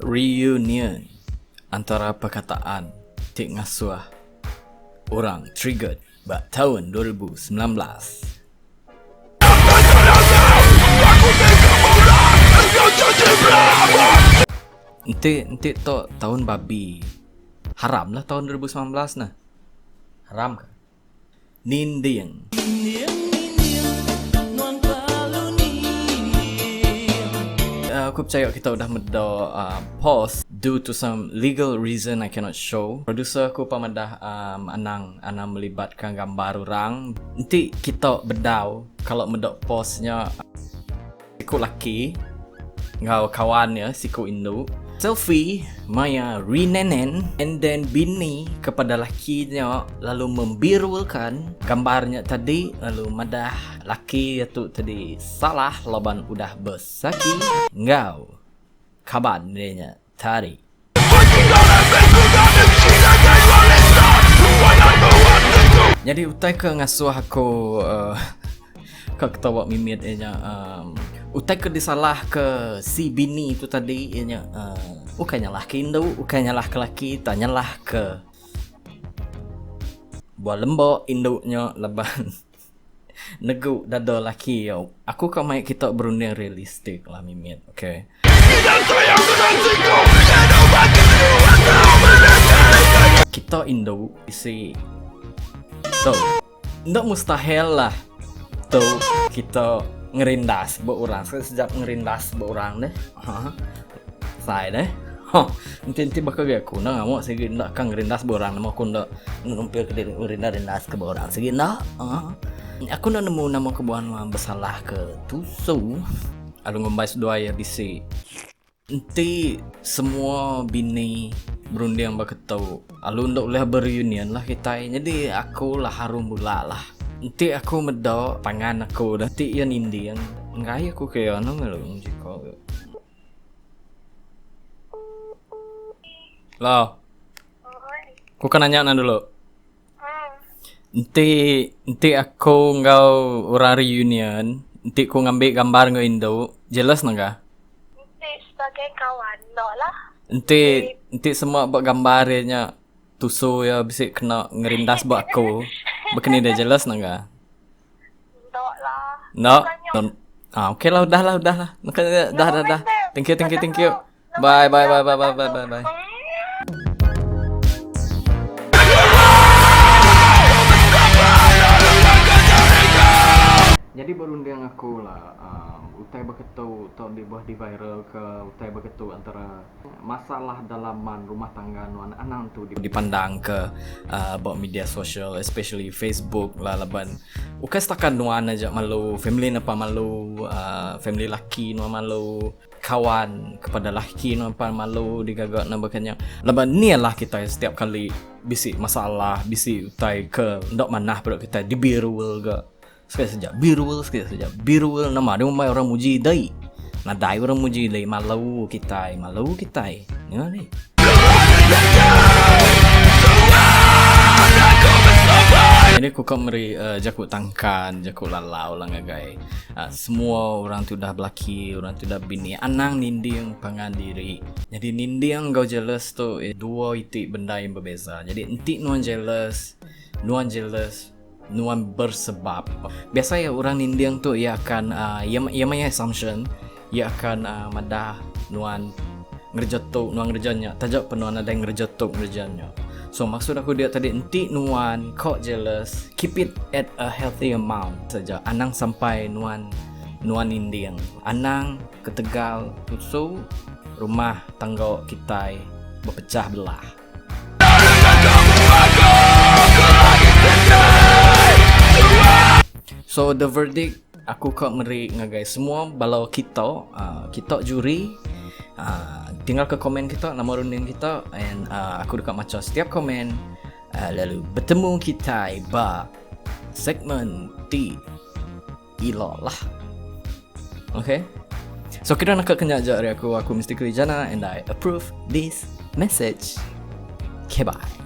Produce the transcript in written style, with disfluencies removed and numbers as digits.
reunion antara perkataan Tik Ngasuh orang triggered buat tahun 2019. Nanti tu tahun babi. Haram lah tahun 2019 nah. Haram ke? Nindiang. Aku percaya kita udah pause due to some legal reason I cannot show. Producer aku pamadah anang melibatkan gambar orang. Nanti kita bedau kalau medok pause-nya siku laki ngau kawannya siku Indo. Selfie Maya rinenen and then bini kepada lakinya lalu membirulkan gambarnya tadi lalu madah laki itu tadi salah laban udah besaki ngau kaban dia tadi. Jadi utai ke ngasuh aku kau ketawa mimit nya utai ke disalah ke si bini itu tadi ianya ukanya lah ke Indo, ukanya lah ke laki, tanyalah ke buah lembok Indo-nya leban negu dada laki yo. Aku kau mai kita berunding realistik lah mimit, okay? Kita Indo isi so ndak mustahil lah tu kita ngerindas buat orang. Sejak ngerindas buat orang deh saya deh nanti bakal gak aku nak mau segi nak kang ngerindas buat orang nama aku nak numpil ke diri ngerindas ke buat orang segi nak aku nak nemu nama kebuahan bersalah ke tusu alu ngombais doa ya bisi nanti semua bini berunding baketau alu ndak boleh berunion lah kita. Jadi aku lah harum pula lah. Nanti aku medok pangan aku dah ti yang indi yang ngai aku kayak ano melong jiko. Lo. Aku kan nanya dulu. Nanti aku ngau orang reunion, nanti aku ngambil gambar ngau Indo, jelas nggak? Nanti sebagai kawan, no lah. Nanti semua buat gambarnya tusu ya bisa kena ngerindas buat aku. Begini dah jelas nggak? No lah. No. Okay lah, udah lah. Makanya dah. Thank you. Bye. Jadi berunding aku lah utai berketu atau dibuat di viral ke utai berketu antara masalah dalaman rumah tangga nuan anang tu dipandang ke buat media sosial, especially Facebook lah leban ukai setakan nuan aja malu family napa malu family laki nuan malu kawan kepada laki nuan apa malu digagak nambahkannya leban ni lah kita setiap kali bisi masalah bisi utai ke ndak manah perut kita dibirul ke sekali saja birul nama dia mai orang muji dai nadai orang muji dai malu kita ya ni jadi aku kameri jaku tangkan jaku lalau lah ngagai semua orang tu dah belaki orang tu dah bini anang ninding pangan diri jadi ninding kau jealous tu dua itu benda yang berbeza jadi enti nuan jealous nuan bersebab. Biasa ya orang Indian tu ia akan ia punya assumption ia akan madah nuan ngerjotok nuan ngerjanya tajak penuan ada yang ngerjotok ngerjanya. So maksud aku dia tadi enti nuan kok jealous keep it at a healthy amount saja. Anang sampai nuan Indian anang ke Tegal tusu rumah tangga kita berpecah belah. So the verdict aku kok meri ngagai semua balau kita juri tinggal ke komen kita nama runding kita and aku dekat macam setiap komen lalu bertemu kita ba segmen T ilo lah. Okay, so kita nak kenyak dari aku Mystically Jana and I approve this message. Okay, bye.